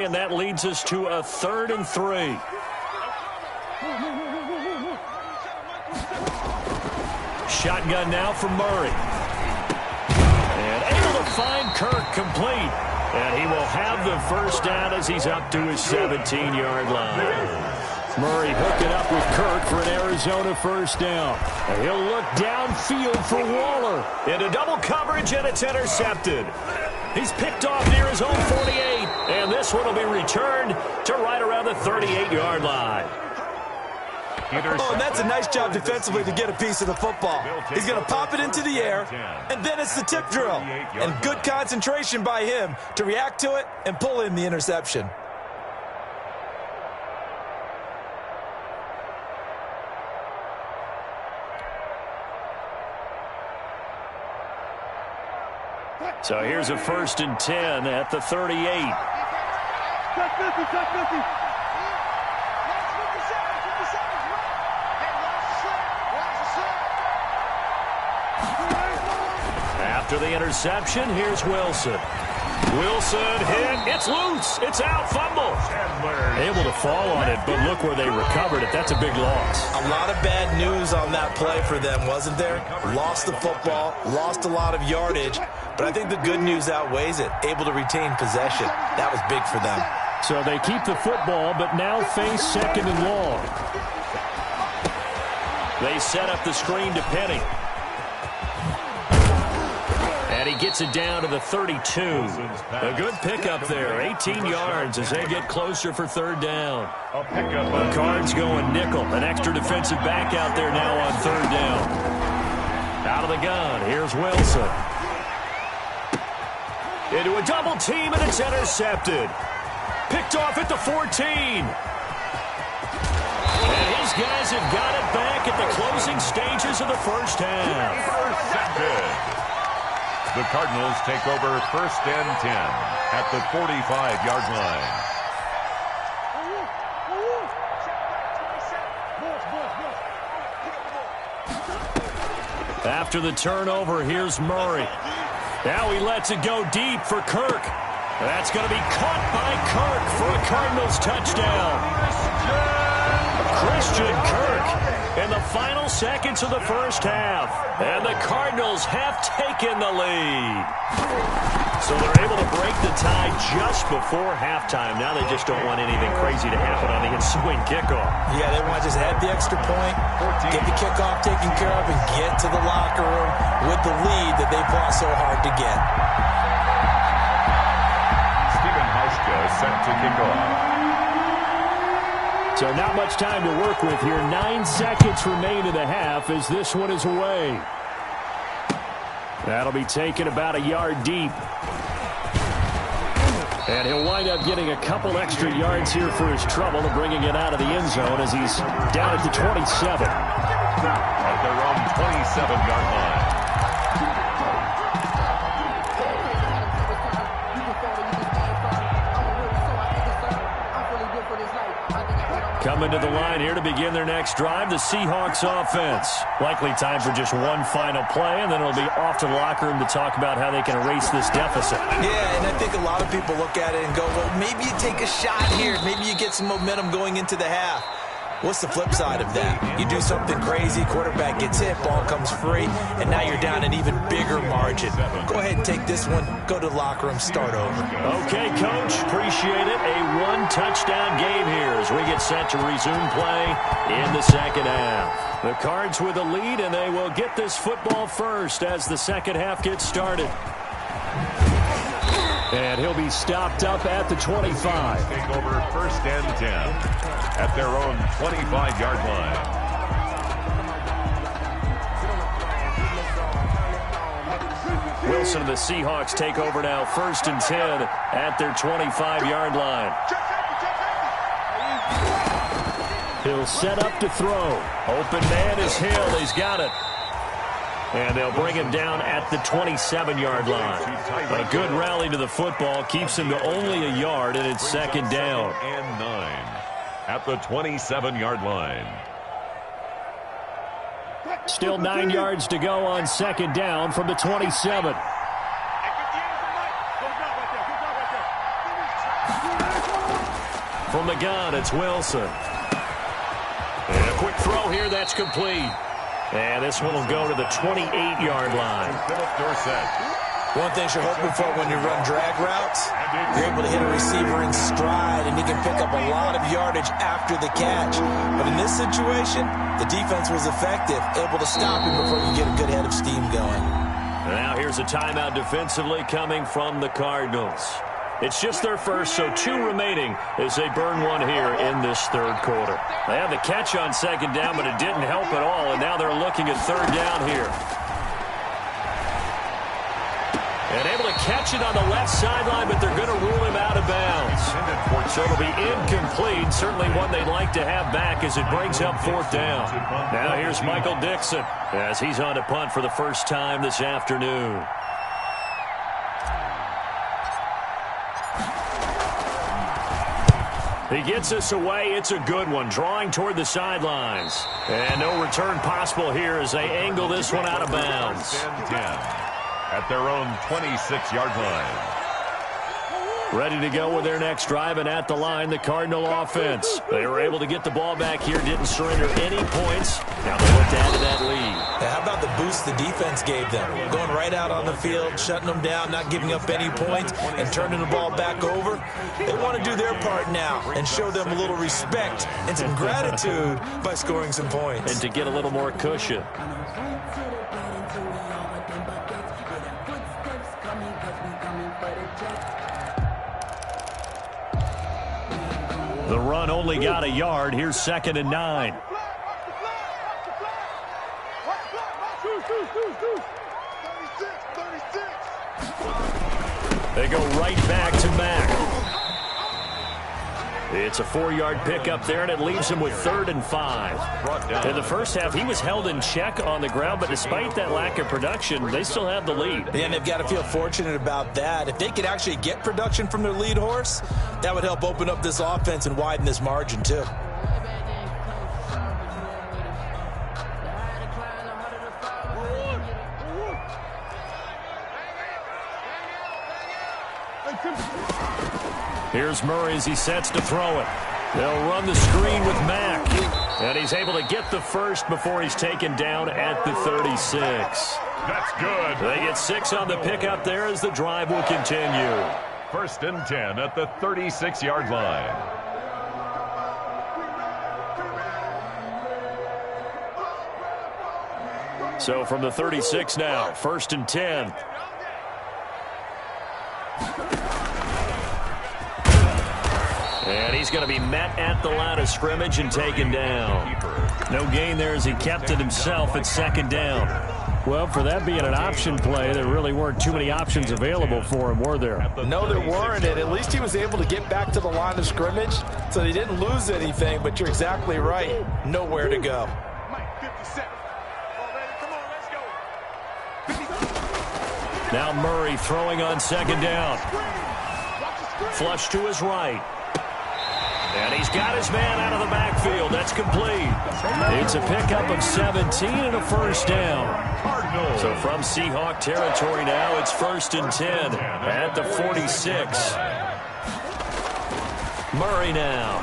And that leads us to a 3rd and 3. Shotgun now from Murray. And able to find Kirk complete. And he will have the first down as he's up to his 17-yard line. Murray hooked it up with Kirk for an Arizona first down. And he'll look downfield for Waller. Into double coverage, and it's intercepted. He's picked off near his own 48. And this one will be returned to right around the 38-yard line. Oh, and that's a nice job defensively to get a piece of the football. He's going to pop it into the air, and then it's the tip drill. And good concentration by him to react to it and pull in the interception. So here's a 1st and 10 at the 38. After the interception, here's Wilson. Wilson hit. It's loose. It's out. Fumble. Able to fall on it, but look where they recovered it. That's a big loss. A lot of bad news on that play for them, wasn't there? Lost the football, lost a lot of yardage, but I think the good news outweighs it. Able to retain possession. That was big for them. So they keep the football, but now face 2nd and long. They set up the screen to Penny. And he gets it down to the 32. A good pickup there. 18 yards as they get closer for 3rd down. The Cards going nickel. An extra defensive back out there now on 3rd down. Out of the gun. Here's Wilson. Into a double team, and it's intercepted. Picked off at the 14. And his guys have got it back at the closing stages of the first half. Intercepted. The Cardinals take over 1st and 10 at the 45-yard line. After the turnover, here's Murray. Now he lets it go deep for Kirk. That's going to be caught by Kirk for a Cardinals touchdown. Christian Kirk in the final seconds of the first half. And the Cardinals have taken the lead. So they're able to break the tie just before halftime. Now they just don't want anything crazy to happen on the ensuing kickoff. Yeah, they want to just add the extra point, get the kickoff taken care of, and get to the locker room with the lead that they fought so hard to get. Stephen Hauschka set to kick off. So not much time to work with here. 9 seconds remain in the half as this one is away. That'll be taken about a yard deep. And he'll wind up getting a couple extra yards here for his trouble and bringing it out of the end zone as he's down at the 27. At their own 27-yard line. Coming to the line here to begin their next drive, the Seahawks offense. Likely time for just one final play, and then it'll be off to the locker room to talk about how they can erase this deficit. Yeah, and I think a lot of people look at it and go, well, maybe you take a shot here. Maybe you get some momentum going into the half. What's the flip side of that? You do something crazy, quarterback gets hit, ball comes free, and now you're down an even bigger margin. Go ahead and take this one, go to the locker room, start over. Okay, Coach, appreciate it. A one-touchdown game here as we get set to resume play in the second half. The Cards with a lead, and they will get this football first as the second half gets started. And he'll be stopped up at the 25. Take over 1st and 10 at their own 25-yard line. Wilson and the Seahawks take over now 1st and 10 at their 25-yard line. He'll set up to throw. Open man is Hill. He's got it. And they'll bring him down at the 27-yard line. A good rally to the football keeps him to only a yard, and it's second down. And 9 at the 27-yard line. Still 9 yards to go on second down from the 27. From the gun, it's Wilson. And a quick throw here, that's complete. And this one will go to the 28-yard line. One thing you're hoping for when you run drag routes, you're able to hit a receiver in stride, and he can pick up a lot of yardage after the catch. But in this situation, the defense was effective, able to stop him before you get a good head of steam going. Now here's a timeout defensively coming from the Cardinals. It's just their first, so 2 remaining as they burn one here in this third quarter. They had the catch on second down, but it didn't help at all, and now they're looking at third down here. And able to catch it on the left sideline, but they're going to rule him out of bounds. So it'll be incomplete. Certainly one they'd like to have back as it brings up fourth down. Now here's Michael Dixon as he's on to punt for the first time this afternoon. He gets us away. It's a good one. Drawing toward the sidelines. And no return possible here as they angle this one out of bounds. 10-10. At their own 26-yard line. Ready to go with their next drive, and at the line, the Cardinal offense. They were able to get the ball back here, didn't surrender any points. Now they look to add to that lead. How about the boost the defense gave them? Going right out on the field, shutting them down, not giving up any points, and turning the ball back over. They want to do their part now and show them a little respect and some gratitude by scoring some points. And to get a little more cushion. The run only got a yard. Here's 2nd and 9. They go right back to Mack. It's a 4-yard pickup there, and it leaves him with 3rd and 5. In the first half, he was held in check on the ground, but despite that lack of production, they still have the lead. And they've got to feel fortunate about that. If they could actually get production from their lead horse, that would help open up this offense and widen this margin, too. Here's Murray as he sets to throw it. They'll run the screen with Mack. And he's able to get the first before he's taken down at the 36. That's good. They get 6 on the pickup there as the drive will continue. 1st and 10 at the 36-yard line. So from the 36 now, 1st and 10. And he's going to be met at the line of scrimmage and taken down. No gain there as he kept it himself at 2nd down. Well, for that being an option play, there really weren't too many options available for him, were there? No, there weren't, and at least he was able to get back to the line of scrimmage, so they didn't lose anything, but you're exactly right. Nowhere to go. Now Murray throwing on 2nd down. Flush to his right. And he's got his man out of the backfield. That's complete. It's a pickup of 17 and a 1st down. So from Seahawk territory now, it's 1st and 10 at the 46. Murray now.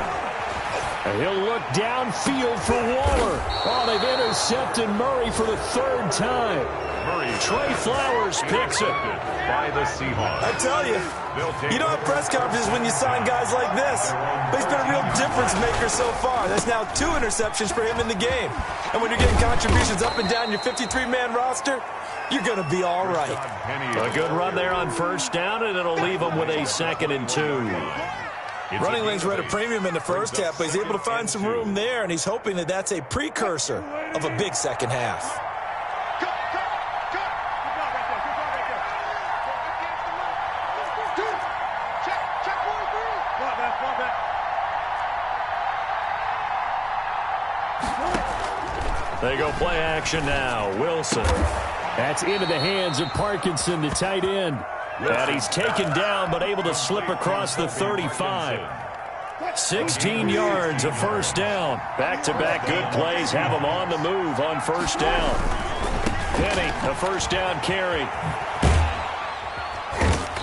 And he'll look downfield for Waller. Oh, they've intercepted Murray for the 3rd time. Trey Flowers picks it. By the Seahawks. I tell you, you don't have press conferences when you sign guys like this. But he's been a real difference maker so far. That's now 2 interceptions for him in the game. And when you're getting contributions up and down your 53-man roster, you're going to be all right. A good run there on 1st down, and it'll leave him with a 2nd and 2. Running lanes were at a premium in the first half, but he's able to find some room there, and he's hoping that that's a precursor of a big second half. They go play action now. Wilson. That's into the hands of Parkinson, the tight end. And he's taken down but able to slip across the 35. 16 yards, a 1st down. Back-to-back good plays have him on the move on 1st down. Penny, a 1st down carry.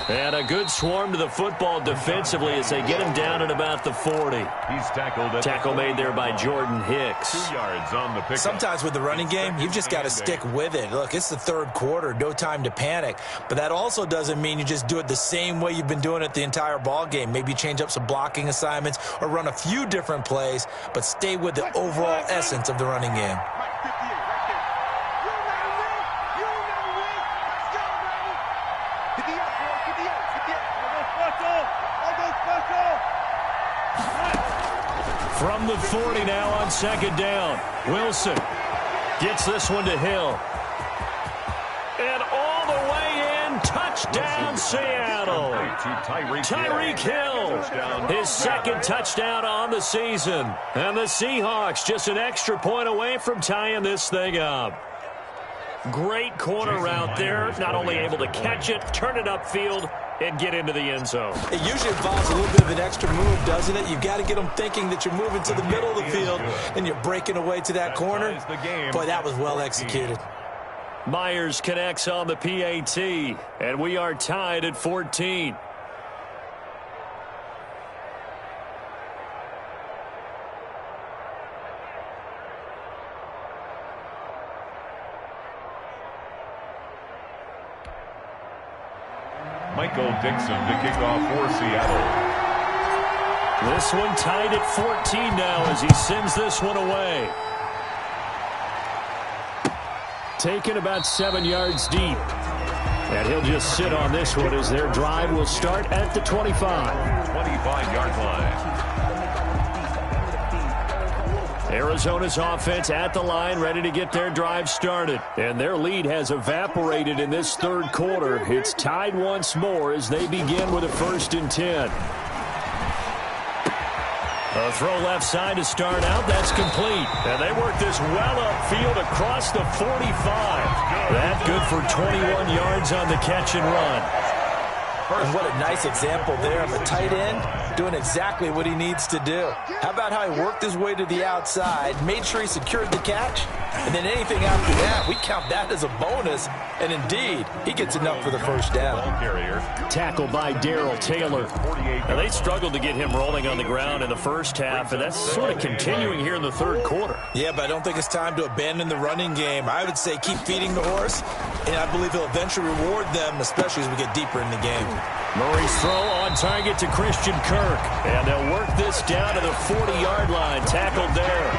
And a good swarm to the football defensively as they get him down at about the 40. He's tackled. Tackle made there by Jordan Hicks. 2 yards on the pick. Sometimes with the running game, you've just got to stick with it. Look, it's the third quarter, no time to panic. But that also doesn't mean you just do it the same way you've been doing it the entire ball game. Maybe change up some blocking assignments or run a few different plays, but stay with the overall essence of the running game. From the 40 now on second down. Wilson gets this one to Hill. And all the way in, touchdown Seattle. Tyreek Hill, his second touchdown on the season. And the Seahawks just an extra point away from tying this thing up. Great corner route there, not only able to catch it, turn it upfield, and get into the end zone. It usually involves a little bit of an extra move, doesn't it? You've got to get them thinking that you're moving to the middle of the field and you're breaking away to that corner. Boy, that was well executed. Myers connects on the PAT, and we are tied at 14. Michael Dixon to kick off for Seattle. This one tied at 14 now as he sends this one away. Taken about 7 yards deep. And he'll just sit on this one as their drive will start at the 25. 25-yard line. Arizona's offense at the line, ready to get their drive started. And their lead has evaporated in this third quarter. It's tied once more as they begin with a 1st and 10. A throw left side to start out. That's complete. And they work this well upfield across the 45. That good for 21 yards on the catch and run. And what a nice example there of a tight end doing exactly what he needs to do. How about how he worked his way to the outside, made sure he secured the catch, and then anything after that, we count that as a bonus. And indeed, he gets enough for the 1st down. Tackled by Darrell Taylor. Now, they struggled to get him rolling on the ground in the first half, and that's sort of continuing here in the third quarter. Yeah, but I don't think it's time to abandon the running game. I would say keep feeding the horse, and I believe he'll eventually reward them, especially as we get deeper in the game. Murray's throw on target to Christian Kirk. And they'll work this down to the 40-yard line. Tackled there.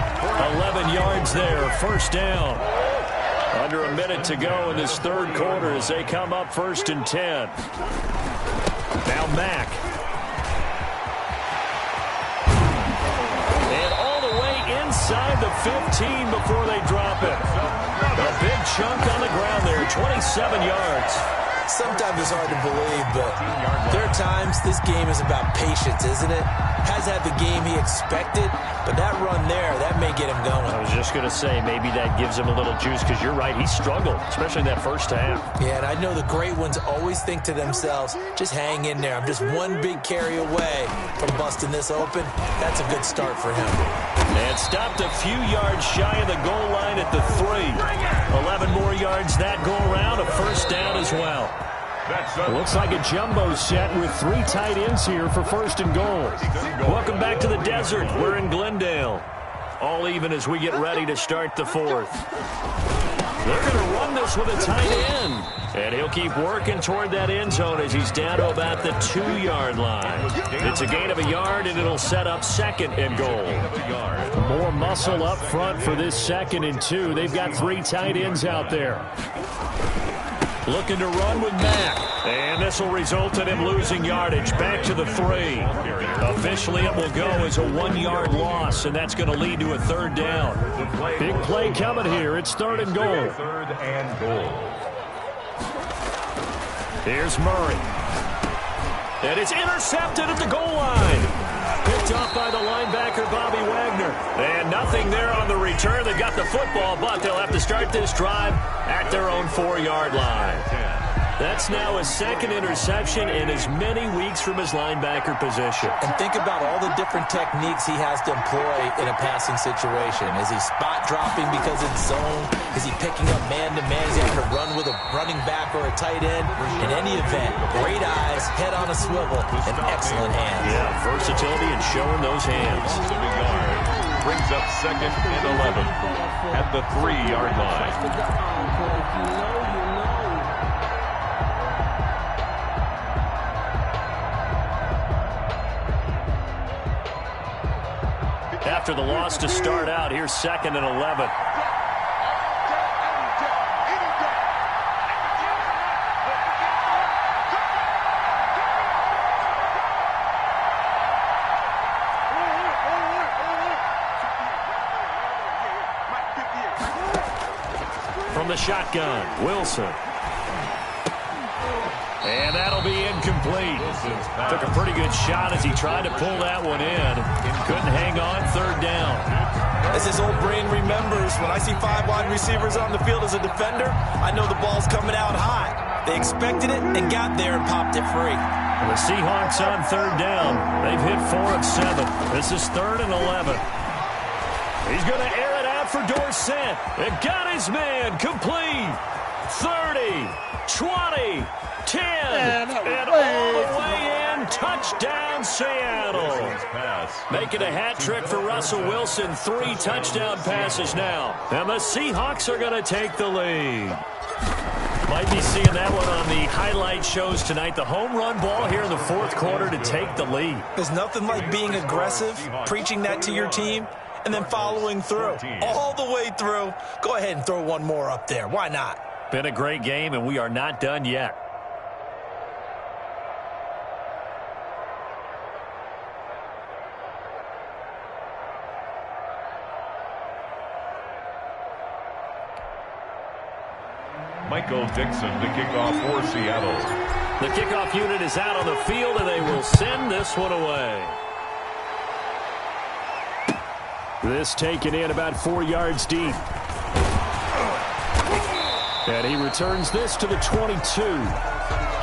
11 yards there. 1st down. Under a minute to go in this third quarter as they come up 1st and 10. Now Mack. And all the way inside the 15 before they drop it. A big chunk on the ground there. 27 yards. Sometimes it's hard to believe, but there are times this game is about patience, isn't it? Has had the game he expected, but that run there, that may get him going. I was just going to say, maybe that gives him a little juice, because you're right, he struggled, especially in that first half. Yeah, and I know the great ones always think to themselves, just hang in there. I'm just one big carry away from busting this open. That's a good start for him. And stopped a few yards shy of the goal line at the 3. 11 more yards that go around, a 1st down as well. Looks like a jumbo set with 3 tight ends here for 1st and goal. Welcome back to the desert. We're in Glendale. All even as we get ready to start the 4th. They're going to run this with a tight end. And he'll keep working toward that end zone as he's down to about the 2-yard line. It's a gain of a yard, and it'll set up 2nd and goal. More muscle up front for this 2nd and 2. They've got 3 tight ends out there. Looking to run with Mack. And this will result in him losing yardage. Back to the 3. Officially, it will go as a 1-yard loss, and that's going to lead to a 3rd down. Big play coming here. It's 3rd and goal. 3rd and goal. Here's Murray. And it's intercepted at the goal line. Picked off by the linebacker, Bobby Wagner. And nothing there on the return. They got the football, but they'll have to start this drive at their own 4-yard line. That's now his second interception in as many weeks from his linebacker position. And think about all the different techniques he has to employ in a passing situation. Is he spot dropping because it's zone? Is he picking up man-to-man? Is he having to run with a running back or a tight end? In any event, great eyes, head on a swivel, and excellent hands. Yeah, versatility and showing those hands. Brings up second and 11 at the 3-yard line. After the loss to start out, here's second and 11. From the shotgun, Wilson. And that'll be incomplete. Took a pretty good shot as he tried to pull that one in. Couldn't hang on, third down. As his old brain remembers, when I see 5 wide receivers on the field as a defender, I know the ball's coming out high. They expected it and got there and popped it free. And the Seahawks on third down. They've hit 4 of 7. This is third and 11. He's going to air it out for Dorsett. It got his man complete. 30, 20, 10, and all the way in. Touchdown, Seattle. Making a hat trick for Russell Wilson. 3 touchdown passes now. And the Seahawks are going to take the lead. Might be seeing that one on the highlight shows tonight. The home run ball here in the fourth quarter to take the lead. There's nothing like being aggressive, preaching that to your team, and then following through. All the way through. Go ahead and throw one more up there. Why not? Been a great game, and we are not done yet. Michael Dixon to kick off for Seattle. The kickoff unit is out on the field, and they will send this one away. This taken in about 4 yards deep. And he returns this to the 22.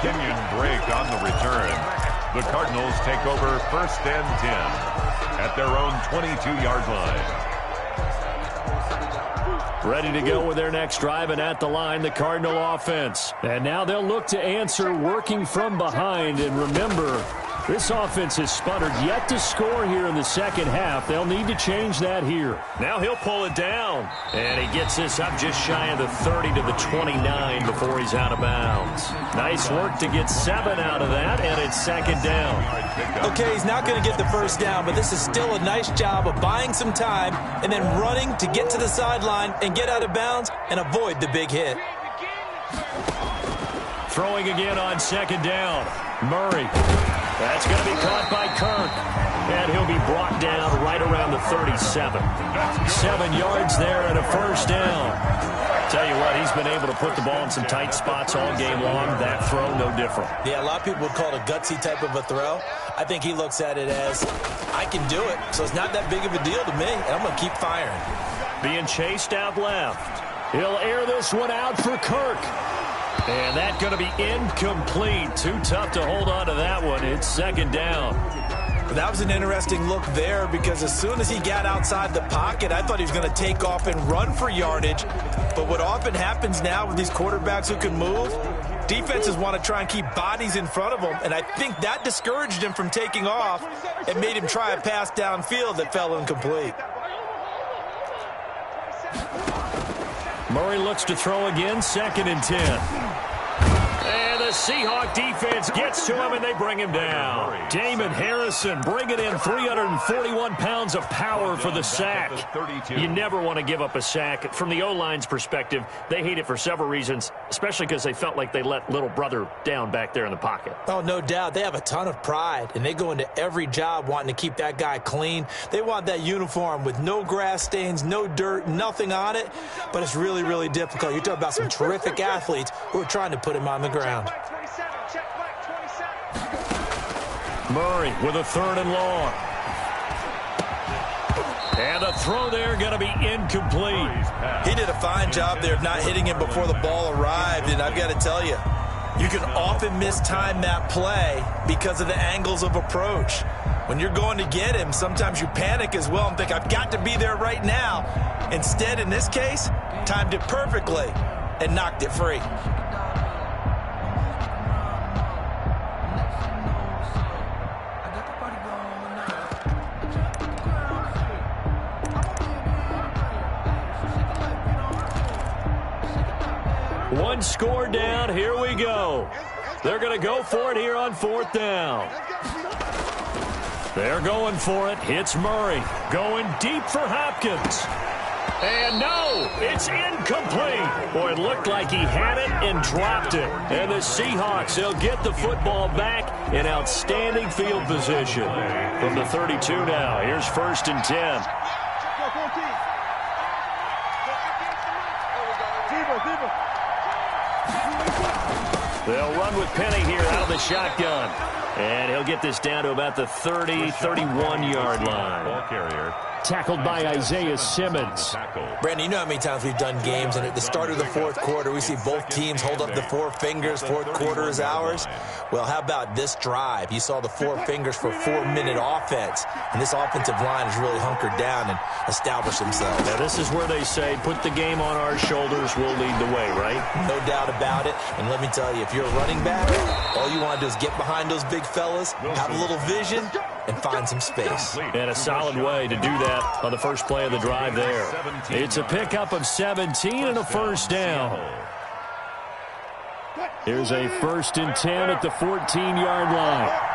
Kenyon Drake on the return. The Cardinals take over first and 10 at their own 22-yard line. Ready to go with their next drive, and at the line, the Cardinal offense. And now they'll look to answer working from behind. And remember, this offense has sputtered yet to score here in the second half. They'll need to change that here. Now he'll pull it down. And he gets this up just shy of the 30 to the 29 before he's out of bounds. Nice work to get 7 out of that, and it's second down. Okay, he's not going to get the first down, but this is still a nice job of buying some time and then running to get to the sideline and get out of bounds and avoid the big hit. Throwing again on second down. Murray. That's going to be caught by Kirk. And he'll be brought down right around the 37. 7 yards there and a first down. Tell you what, he's been able to put the ball in some tight spots all game long. That throw, no different. Yeah, a lot of people would call it a gutsy type of a throw. I think he looks at it as, I can do it, so it's not that big of a deal to me, and I'm going to keep firing. Being chased out left. He'll air this one out for Kirk. And that's going to be incomplete. Too tough to hold on to that one. It's second down. That was an interesting look there because as soon as he got outside the pocket, I thought he was going to take off and run for yardage. But what often happens now with these quarterbacks who can move, defenses want to try and keep bodies in front of them, and I think that discouraged him from taking off and made him try a pass downfield that fell incomplete. Murray looks to throw again, second and 10. And the Seahawk defense gets to him, and they bring him down. Damon Harrison bringing in 341 pounds of power for the sack. You never want to give up a sack. From the O-line's perspective, they hate it for several reasons, especially because they felt like they let little brother down back there in the pocket. Oh, no doubt. They have a ton of pride, and they go into every job wanting to keep that guy clean. They want that uniform with no grass stains, no dirt, nothing on it, but it's really, really difficult. You're talking about some terrific athletes who are trying to put him on the ground. Murray with a third and long. And a throw there going to be incomplete. He did a fine job there of not hitting him before the ball arrived, and I've got to tell you, You can often mistime that play because of the angles of approach. When you're going to get him, sometimes you panic as well and think, I've got to be there right now. Instead, in this case, timed it perfectly and knocked it free. One score down. Here we go. They're going to go for it here on 4th down. They're going for it. It's Murray going deep for Hopkins. And no, it's incomplete. Boy, it looked like he had it and dropped it. And the Seahawks, they'll get the football back in outstanding field position. From the 32 now, here's 1st and 10. They'll run with Penny here out of the shotgun. And he'll get this down to about the 30, 31-yard line. Ball carrier. Tackled by Isaiah Simmons. Brandon, you know how many times we've done games, and at the start of the 4th quarter, we see both teams hold up the 4 fingers, 4th quarter is ours. Well, how about this drive? You saw the 4 fingers for 4-minute offense, and this offensive line has really hunkered down and established themselves. Now, this is where they say, put the game on our shoulders, we'll lead the way, right? No doubt about it, and let me tell you, if you're a running back, all you want to do is get behind those big fellas, have a little vision, and find some space. And a solid way to do that on the first play of the drive there. It's a pickup of 17 and a 1st down. Here's a 1st and 10 at the 14-yard line.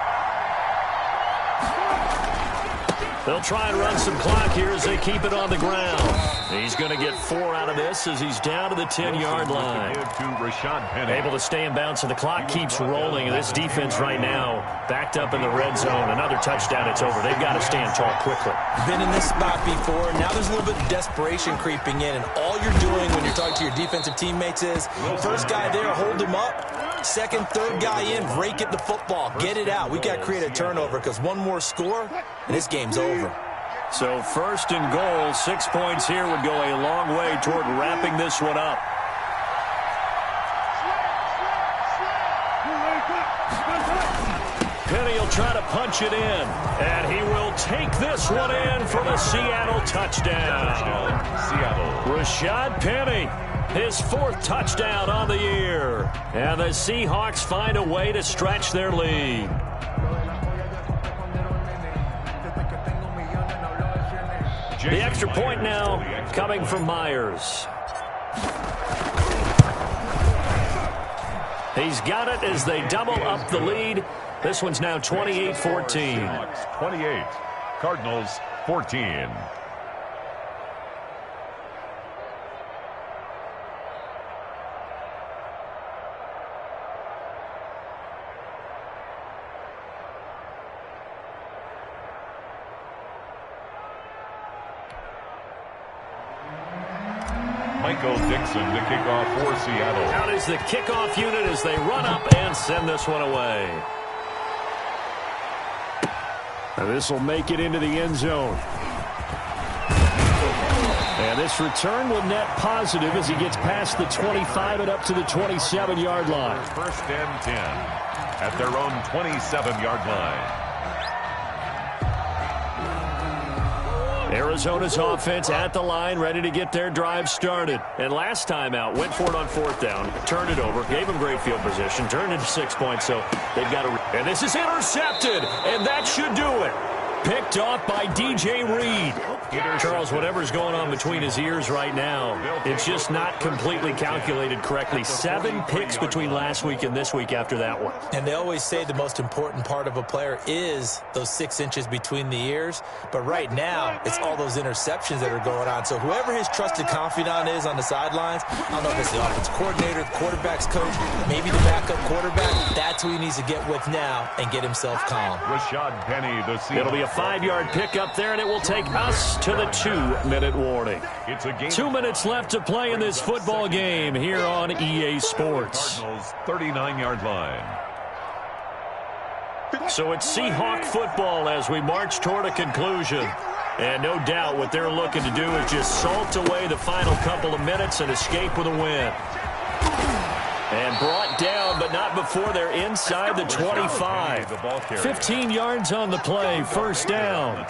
They'll try and run some clock here as they keep it on the ground. He's going to get 4 out of this as he's down to the 10-yard line. Able to stay in bounds, so the clock keeps rolling. And this defense right now backed up in the red zone. Another touchdown, it's over. They've got to stand tall quickly. Been in this spot before. Now there's a little bit of desperation creeping in. And all you're doing when you're talking to your defensive teammates is, first guy there, hold him up. Second, third guy in, break at the football. Get it out. We've got to create a turnover because one more score, and this game's over. So 1st and goal, 6 points here would go a long way toward wrapping this one up. Penny will try to punch it in, and he will take this one in for the Seattle touchdown. Rashad Penny, his 4th touchdown on the year. And the Seahawks find a way to stretch their lead. The extra point now coming from Myers. He's got it as they double up the lead. This one's now 28-14. 28, Cardinals 14. Dixon to kick off for Seattle. Out is the kickoff unit as they run up and send this one away. And this will make it into the end zone. And this return will net positive as he gets past the 25 and up to the 27-yard line. 1st and 10 at their own 27-yard line. Arizona's offense at the line, ready to get their drive started. And last time out, went for it on 4th down, turned it over, gave them great field position, turned into 6 points, so they've got to... And this is intercepted, and that should do it. Picked off by DJ Reed. Charles, whatever's going on between his ears right now, it's just not completely calculated correctly. 7 picks between last week and this week after that one. And they always say the most important part of a player is those 6 inches between the ears. But right now, it's all those interceptions that are going on. So whoever his trusted confidant is on the sidelines, I don't know if it's the offense coordinator, the quarterback's coach, maybe the backup quarterback, that's who he needs to get with now and get himself calm. Rashad Penny, the Seahawks. It'll be a 5-yard pickup there, and it will take us to the 2-minute warning. It's a game. 2 minutes left to play in this football game here on EA Sports. Cardinals 39-yard line. So it's Seahawk football as we march toward a conclusion. And no doubt what they're looking to do is just salt away the final couple of minutes and escape with a win. And brought down, but not before they're inside the 25. 15 yards on the play, first down.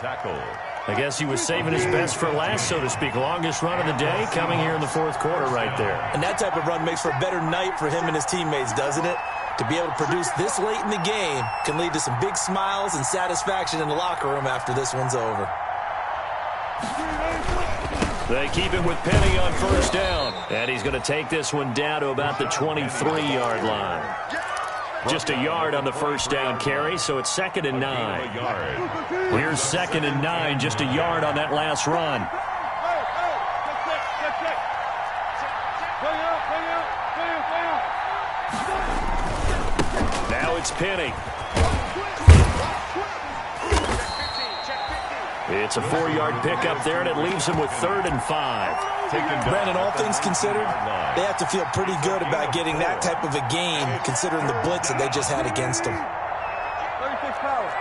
I guess he was saving his best for last, so to speak. Longest run of the day coming here in the fourth quarter right there. And that type of run makes for a better night for him and his teammates, doesn't it? To be able to produce this late in the game can lead to some big smiles and satisfaction in the locker room after this one's over. They keep it with Penny on first down. And he's going to take this one down to about the 23-yard line. Just a yard on the first down carry, so it's 2nd and 9. Here's 2nd and 9, just a yard on that last run. Now it's Penny. It's a 4-yard pickup there, and it leaves him with 3rd and 5. Brandon, all things considered, they have to feel pretty good about getting that type of a gain, considering the blitz that they just had against them. 36 power.